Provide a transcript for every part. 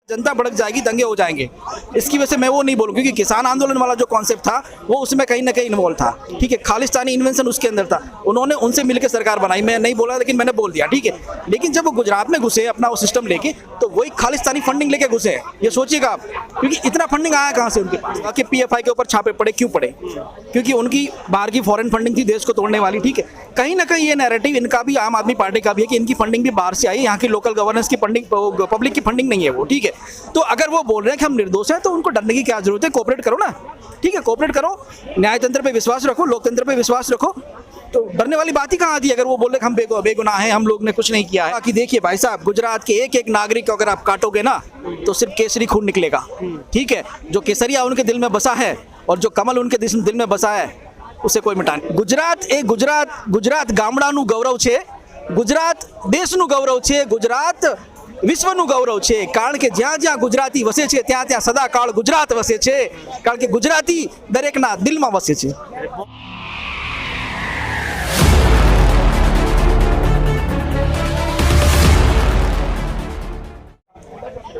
जनता भड़क जाएगी, दंगे हो जाएंगे। इसकी वजह से मैं वो नहीं बोलूँ, क्योंकि किसान आंदोलन वाला जो कॉन्सेप्ट था वो उसमें कहीं ना कहीं इन्वॉल्व था। ठीक है, खालिस्तानी इन्वेंशन उसके अंदर था, उन्होंने उनसे मिलकर सरकार बनाई। मैं नहीं बोला, लेकिन मैंने बोल दिया। ठीक है, लेकिन जब वो गुजरात में घुसे अपना वो सिस्टम लेके, तो वही खालिस्तानी फंडिंग लेके घुसे हैं। ये सोचिएगा आप, क्योंकि इतना फंडिंग आया कहाँ से उनके पास? कि PFI के ऊपर छापे पड़े, क्यों पड़े? क्योंकि उनकी बाहर की फॉरेन फंडिंग थी देश को तोड़ने वाली। ठीक है, कहीं ना कहीं ये नैरेटिव इनका भी, आम आदमी पार्टी का भी है कि इनकी फंडिंग भी बाहर से आई है, यहाँ की लोकल गवर्नेंस की फंडिंग, पब्लिक की फंडिंग नहीं है वो। ठीक है, तो अगर वो बोल रहे हैं कि हम निर्दोष हैं, तो उनको डरने की क्या जरूरत है? कोऑपरेट करो ना। ठीक है, कोऑपरेट करो, न्यायतंत्र पे विश्वास रखो, लोकतंत्र पे विश्वास रखो, तो डरने वाली बात ही कहाँ आती है? अगर वो बोल रहे हम बेगुनाह हैं, हम लोग ने कुछ नहीं किया है। बाकी देखिए भाई साहब, गुजरात के एक एक नागरिक को अगर आप काटोगे ना, तो सिर्फ केसरी खून निकलेगा। ठीक है, जो केसरिया उनके दिल में बसा है और जो कमल उनके दिल में बसा है, उसे कोई मिटा नहीं। गुजरात ગામડાનું ગૌરવ છે, ગુજરાત દેશનું ગૌરવ છે, ગુજરાત વિશ્વનું ગૌરવ છે। કારણ કે જ્યાં જ્યાં ગુજરાતી વસે છે, ત્યાં ત્યાં સદાકાળ ગુજરાત વસે છે। કારણ કે ગુજરાતી દરેકના દિલમાં વસે છે।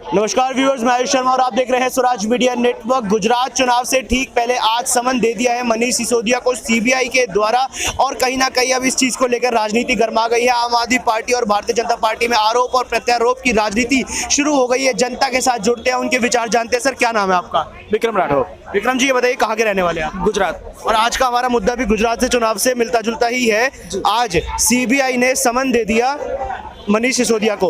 नमस्कार व्यूअर्स, मैं आयुष शर्मा और आप देख रहे हैं स्वराज मीडिया नेटवर्क। गुजरात चुनाव से ठीक पहले आज समन दे दिया है मनीष सिसोदिया को CBI के द्वारा, और कहीं ना कहीं अब इस चीज़ को लेकर राजनीति गर्मा गई है। आम आदमी पार्टी और भारतीय जनता पार्टी में आरोप और प्रत्यारोप की राजनीति शुरू हो गई है। जनता के साथ जुड़ते हैं, उनके विचार जानते हैं। सर, क्या नाम है आपका? विक्रम राठौर। विक्रम जी, ये बताइए कहाँ के रहने वाले हैं आप? गुजरात। और आज का हमारा मुद्दा भी गुजरात से चुनाव से मिलता जुलता ही है। आज CBI ने समन दे दिया मनीष सिसोदिया को,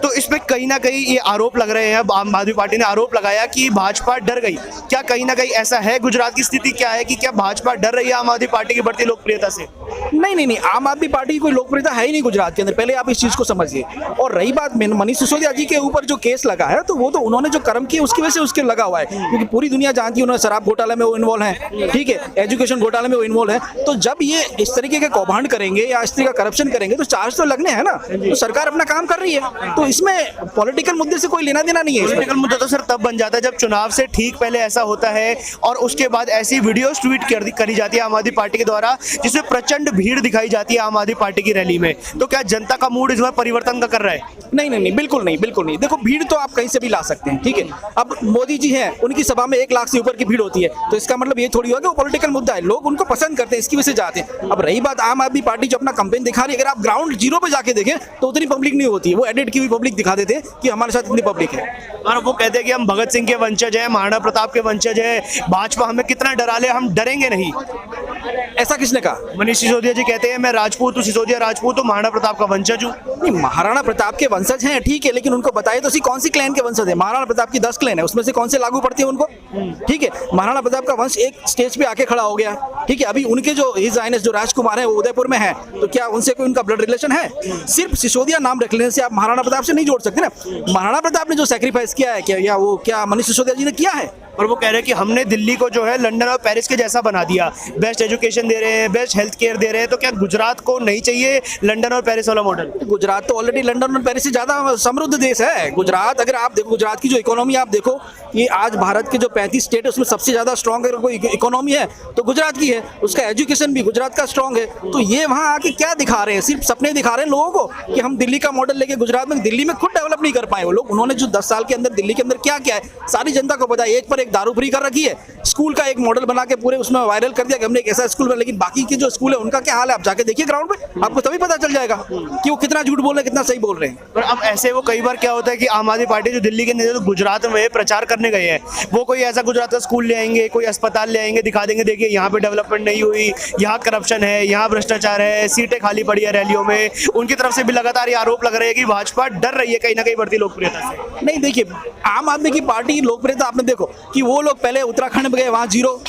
तो इसमें कहीं ना कहीं ये आरोप लग रहे हैं, आम आदमी पार्टी ने आरोप लगाया कि भाजपा डर गई। क्या कहीं ना कहीं ऐसा है? गुजरात की स्थिति क्या है कि क्या भाजपा डर रही है आम आदमी पार्टी की बढ़ती लोकप्रियता से? नहीं, आम आदमी पार्टी की कोई लोकप्रियता है ही नहीं गुजरात के अंदर, पहले आप इस चीज को समझिए। और रही बात मनीष सिसोदिया जी के ऊपर जो केस लगा है, तो वो तो उन्होंने जो कर्म किए उसकी वजह से उसके लगा हुआ है, क्योंकि पूरी दुनिया जानती है उन्होंने शराब घोटाले में वो इन्वॉल्व है। ठीक है, एजुकेशन घोटाले में वो इन्वॉल्व है। तो जब ये इस तरीके के कौभांड करेंगे या इस तरीके का करप्शन करेंगे, तो चार्ज तो लगने हैं ना। तो सरकार अपना काम कर रही है, तो इसमें पॉलिटिकल मुद्दे से कोई लेना देना नहीं है। पॉलिटिकल मुद्दा तो सर तब बन जाता है जब चुनाव से ठीक पहले ऐसा होता है और उसके बाद ऐसी वीडियोस ट्वीट करी जाती है आम आदमी पार्टी के द्वारा, जिसमें प्रचंड भीड़ दिखाई जाती है आम आदमी पार्टी की रैली में। तो क्या जनता का मूड इसमें परिवर्तन का कर रहा है? नहीं, बिल्कुल नहीं। देखो, भीड़ तो आप कहीं से भी ला सकते हैं। ठीक है, अब मोदी जी हैं, उनकी सभा में 1 लाख से ऊपर की भीड़ होती है, तो इसका मतलब ये थोड़ी होगा वो पॉलिटिकल मुद्दा है, लोग उनको पसंद करते हैं, इसकी वजह से जाते हैं। अब रही बात आम आदमी पार्टी जो अपना कैंपेन दिखा रही है, अगर आप ग्राउंड जीरो पे जाके देखें तो उतनी पब्लिक नहीं होती है, वो एडिट की हुई पब्लिक दिखा देते हैं कि हमारे साथ इतनी पब्लिक है। और वो कहते हैं कि हम भगत सिंह के वंशज हैं, महाराणा प्रताप के वंशज हैं, भाजपा हमें कितना डरा ले, हम डरेंगे नहीं। ऐसा किसने कहा? मनीष सिसोदिया जी कहते हैं मैं राजपूत हूँ, सिसोदिया राजपूत हूँ, महाराणा प्रताप का वंशज हूँ। नहीं, महाराणा प्रताप के वंशज हैं, ठीक है, लेकिन उनको बताइए तो सी कौन सी क्लैन के वंशज है? महाराणा प्रताप की 10 क्लैन है, उसमें से कौन से लागू पड़ती है उनको? ठीक है, महाराणा प्रताप का वंश एक स्टेज पे आके खड़ा हो गया। ठीक है, अभी उनके जो हिज हाइनेस जो राजकुमार है वो उदयपुर में है, तो क्या उनसे कोई उनका ब्लड रिलेशन है? सिर्फ सिसोदिया नाम रख लेने से आप महाराणा प्रताप से नहीं जोड़ सकते ना। महाराणा प्रताप ने जो सैक्रिफाइस किया है, क्या मनीष सिसोदिया जी ने किया है? और वो कह रहे हैं कि हमने दिल्ली को जो है लंदन और पेरिस के जैसा बना दिया, बेस्ट एजुकेशन दे रहे हैं, बेस्ट हेल्थ केयर दे रहे हैं। तो क्या गुजरात को नहीं चाहिए लंदन और पेरिस वाला मॉडल? गुजरात तो ऑलरेडी लंदन और पेरिस से ज़्यादा समृद्ध देश है। गुजरात, अगर आप देखो गुजरात की जो इकोनॉमी आप देखो, ये आज भारत के जो 35 स्टेट है उसमें सबसे ज़्यादा स्ट्रॉन्ग अगर कोई इकोनॉमी है तो गुजरात की है। उसका एजुकेशन भी गुजरात का स्ट्रॉन्ग है। तो ये वहाँ आके क्या दिखा रहे हैं? सिर्फ सपने दिखा रहे हैं लोगों को कि हम दिल्ली का मॉडल लेके गुजरात में, दिल्ली में खुद डेवलप नहीं कर पाए वो लोग। उन्होंने जो 10 साल के अंदर दिल्ली के अंदर क्या किया है सारी जनता को पता है। एक पर एक दारू फ्री कर रखी है, स्कूल का एक मॉडल बना के पूरे उसमें वायरल कर दिया कि हमने एक ऐसा स्कूल बना। लेकिन बाकी के जो स्कूल है उनका क्या हाल है आप जाके देखिए ग्राउंड पे, आपको तभी पता चल जाएगा कि वो कितना झूठ बोल रहे हैं, कितना सही बोल रहे हैं। पर अब ऐसे वो कई बार क्या होता है कि आम आदमी पार्टी जो दिल्ली के नेता तो गुजरात में प्रचार करने गए हैं, वो कोई ऐसा गुजरात का स्कूल ले आएंगे, कोई अस्पताल ले आएंगे, दिखा देंगे देखिए यहाँ पे डेवलपमेंट नहीं हुई, यहाँ करप्शन है, यहाँ भ्रष्टाचार है, सीटें खाली पड़ी है रैलियों में। उनकी तरफ से भी लगातार ये आरोप लग रहे हैं कि भाजपा डर रही है कहीं ना कहीं बढ़ती लोकप्रियता से। नहीं, देखिए आम आदमी की पार्टी की लोकप्रियता आपने देखो कि वो लोग पहले उत्तराखंड में गए, वहाँ 0,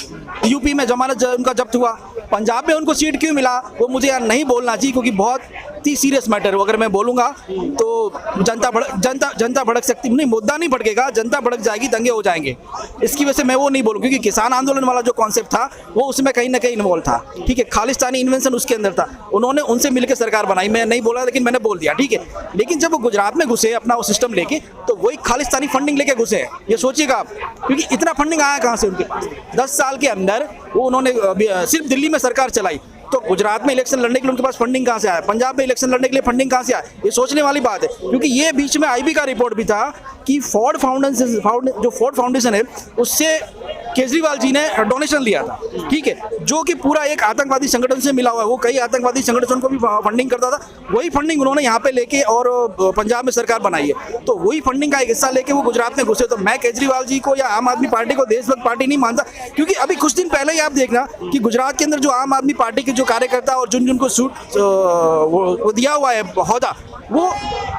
यूपी में जमानत उनका जब्त हुआ, पंजाब में उनको सीट क्यों मिला वो मुझे यार नहीं बोलना चाहिए, क्योंकि बहुत ही सीरियस मैटर अगर मैं बोलूँगा तो जनता भड़क सकती, नहीं मुद्दा नहीं भड़केगा, जनता भड़क जाएगी, दंगे हो जाएंगे। इसकी वजह से मैं वो नहीं बोलूँ, क्योंकि किसान आंदोलन वाला जो कॉन्सेप्ट था वो उसमें कहीं ना कहीं इन्वॉल्व था। ठीक है, खालिस्तानी इन्वेंशन उसके अंदर था, उन्होंने उनसे मिलकर सरकार बनाई। मैं नहीं बोला, लेकिन मैंने बोल दिया। ठीक है, लेकिन जब वो गुजरात में घुसे अपना वो सिस्टम लेके, तो वही खालिस्तानी फंडिंग लेके घुसे हैं। ये सोचिएगा आप, क्योंकि इतना फंडिंग आया कहाँ से उनके पास? 10 साल के अंदर वो उन्होंने सिर्फ दिल्ली में सरकार चलाई, तो गुजरात में इलेक्शन लड़ने के लिए उनके पास फंडिंग कहाँ से आया, पंजाब में इलेक्शन लड़ने के लिए फंडिंग कहाँ से आया, ये सोचने वाली बात है। क्योंकि ये बीच में आईबी का रिपोर्ट भी था कि फोर्ड फाउंडेशन है उससे केजरीवाल जी ने डोनेशन लिया था, ठीक है, जो कि पूरा एक आतंकवादी संगठन से मिला हुआ है। वो कई आतंकवादी संगठन को भी फंडिंग करता था, वही फंडिंग उन्होंने यहाँ पे लेके और पंजाब में सरकार बनाई है। तो वही फंडिंग का एक हिस्सा लेके वो गुजरात में घुसे। तो मैं केजरीवाल जी को या आम आदमी पार्टी को देशभक्त पार्टी नहीं मानता, क्योंकि अभी कुछ दिन पहले ही आप देखना कि गुजरात के अंदर जो आम आदमी पार्टी के जो कार्यकर्ता और जिनको सूट वो दिया हुआ है ओहदा, वो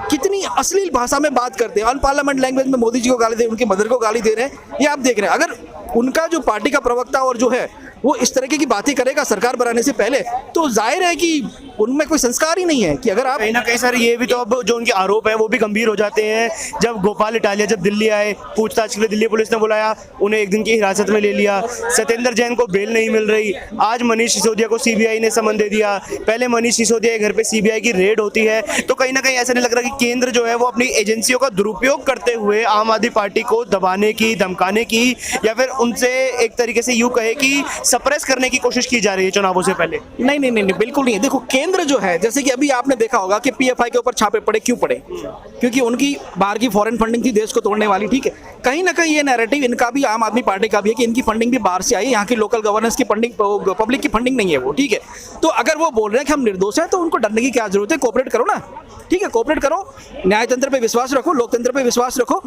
कितनी अश्लील भाषा में बात करते हैं, अनपार्लियामेंट लैंग्वेज में मोदी जी को गाली दे, उनकी मदर को गाली दे रहे हैं। ये आप देख रहे हैं। अगर उनका जो पार्टी का प्रवक्ता और जो है वो इस तरीके की बातें करेगा सरकार बनाने से पहले, तो जाहिर है कि उनमें कोई संस्कार ही नहीं है। कि अगर आप कहीं ना कहीं सर ये भी तो अब जो उनके आरोप है वो भी गंभीर हो जाते हैं। जब गोपाल इटालिया जब दिल्ली आए, पूछताछ के लिए दिल्ली पुलिस ने बुलाया, उन्हें एक दिन की हिरासत में ले लिया। सत्येंद्र जैन को बेल नहीं मिल रही। आज मनीष सिसोदिया को सीबीआई ने समन दे दिया। पहले मनीष सिसोदिया के घर पे सीबीआई की रेड होती है। तो कहीं ना कहीं ऐसा नहीं लग रहा कि केंद्र जो है वो अपनी एजेंसियों का दुरुपयोग करते हुए आम आदमी पार्टी को दबाने की, धमकाने की, या फिर उनसे एक तरीके से यूं कहे कि सप्रेस करने की कोशिश की जा रही है चुनावों से पहले? नहीं नहीं नहीं, बिल्कुल नहीं। देखो केंद्र जो है, जैसे कि अभी आपने देखा होगा कि पीएफआई के ऊपर छापे पड़े, क्यों पड़े? क्योंकि उनकी बाहर की फॉरेन फंडिंग थी देश को तोड़ने वाली, ठीक है। कहीं ना कहीं ये नैरेटिव इनका भी, आम आदमी पार्टी का भी है कि इनकी फंडिंग भी बाहर से आई है, यहाँ की लोकल गवर्नेंस की फंडिंग, पब्लिक की फंडिंग नहीं है वो, ठीक है। तो अगर वो बोल रहे हैं कि हम निर्दोष हैं, तो उनको डरने की क्या जरूरत है? कोऑपरेट करो ना, ठीक है, कोऑपरेट करो, न्यायतंत्र पे विश्वास रखो, लोकतंत्र पे विश्वास रखो।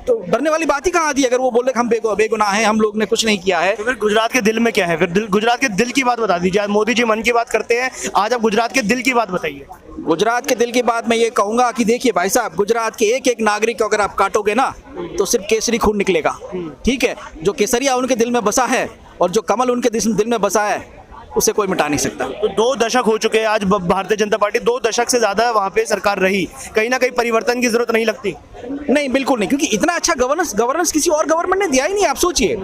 तो डरने वाली बात ही कहाँ आती है? अगर वो बोल रहे कि हम बेगुनाह हैं, हम लोग ने कुछ नहीं किया है। तो फिर गुजरात के दिल में क्या है? फिर गुजरात के दिल की बात बता दीजिए। आज मोदी जी मन की बात करते हैं, आज आप गुजरात के दिल की बात बताइए। गुजरात के दिल की बात मैं ये कहूंगा कि देखिए भाई साहब, गुजरात के एक एक नागरिक को अगर आप काटोगे ना तो सिर्फ केसरी खून निकलेगा, ठीक है। जो केसरिया उनके दिल में बसा है और जो कमल उनके दिल में बसा है, उसे कोई मिटा नहीं सकता। तो 2 दशक हो चुके हैं आज भारतीय जनता पार्टी 2 दशक से ज्यादा वहां पे सरकार रही। कहीं ना कहीं परिवर्तन की जरूरत नहीं लगती? नहीं, बिल्कुल नहीं, क्योंकि इतना अच्छा गवर्नेंस किसी और गवर्नमेंट ने दिया ही नहीं। आप सोचिए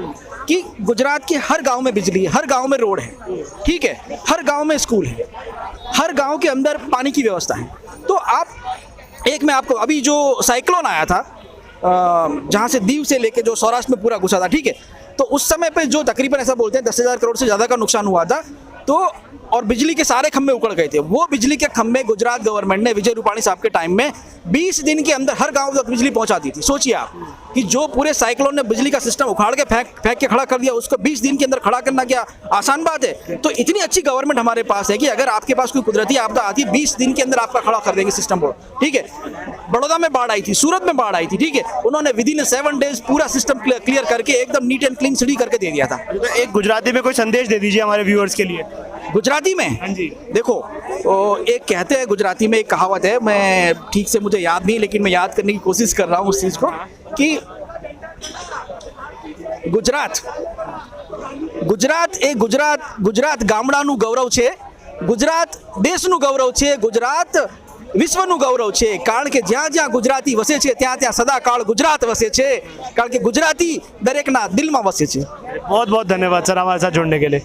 कि गुजरात के हर गांव में बिजली है, हर गांव में रोड है, ठीक है, हर गांव में स्कूल है, हर गांव के अंदर पानी की व्यवस्था है। तो आप एक, मैं आपको अभी जो साइक्लोन आया था जहां से दीव से लेके जो सौराष्ट्र में पूरा घुसा था, ठीक है, तो उस समय पे जो तकरीबन ऐसा बोलते हैं 10,000 करोड़ से ज़्यादा का नुकसान हुआ था। तो और बिजली के सारे खंभे उखड़ गए थे। वो बिजली के खंभे गुजरात गवर्नमेंट ने विजय रूपाणी साहब के टाइम में 20 दिन के अंदर हर गांव तक बिजली पहुंचा दी थी। सोचिए आप कि जो पूरे साइक्लोन ने बिजली का सिस्टम उखाड़ के फेंक के खड़ा कर दिया, उसको 20 दिन के अंदर खड़ा करना क्या आसान बात है? तो इतनी अच्छी गवर्नमेंट हमारे पास है कि अगर आपके पास कोई कुदरती आपदा आती है, 20 दिन के अंदर आपका खड़ा कर देंगे सिस्टम को, ठीक है। बड़ौदा में बाढ़ आई थी, सूरत में बाढ़ आई थी, ठीक है, उन्होंने विदिन 7 डेज पूरा सिस्टम क्लियर करके एकदम नीट एंड क्लीन सिटी करके दे दिया था। तो एक गुजराती में कोई संदेश दे दीजिए हमारे व्यूअर्स के लिए। गुजराती में? हाँ जी। देखो, एक कहते हैं गुजराती में, एक कहावत है, मैं ठीक से मुझे याद नहीं, लेकिन मैं याद करने की कोशिश कर रहा हूँ उस चीज़ को, कि ગુજરાત ગામડાનું ગૌરવ છે, ગુજરાત દેશનું ગૌરવ છે, ગુજરાત વિશ્વનું ગૌરવ છે, કારણ કે જ્યાં જ્યાં ગુજરાતી વસે છે ત્યાં ત્યાં સદાકાળ ગુજરાત વસે છે, કારણ કે ગુજરાતી દરેકના દિલમાં વસે છે। बहुत बहुत धन्यवाद सर हमारे साथ जुड़ने के लिए।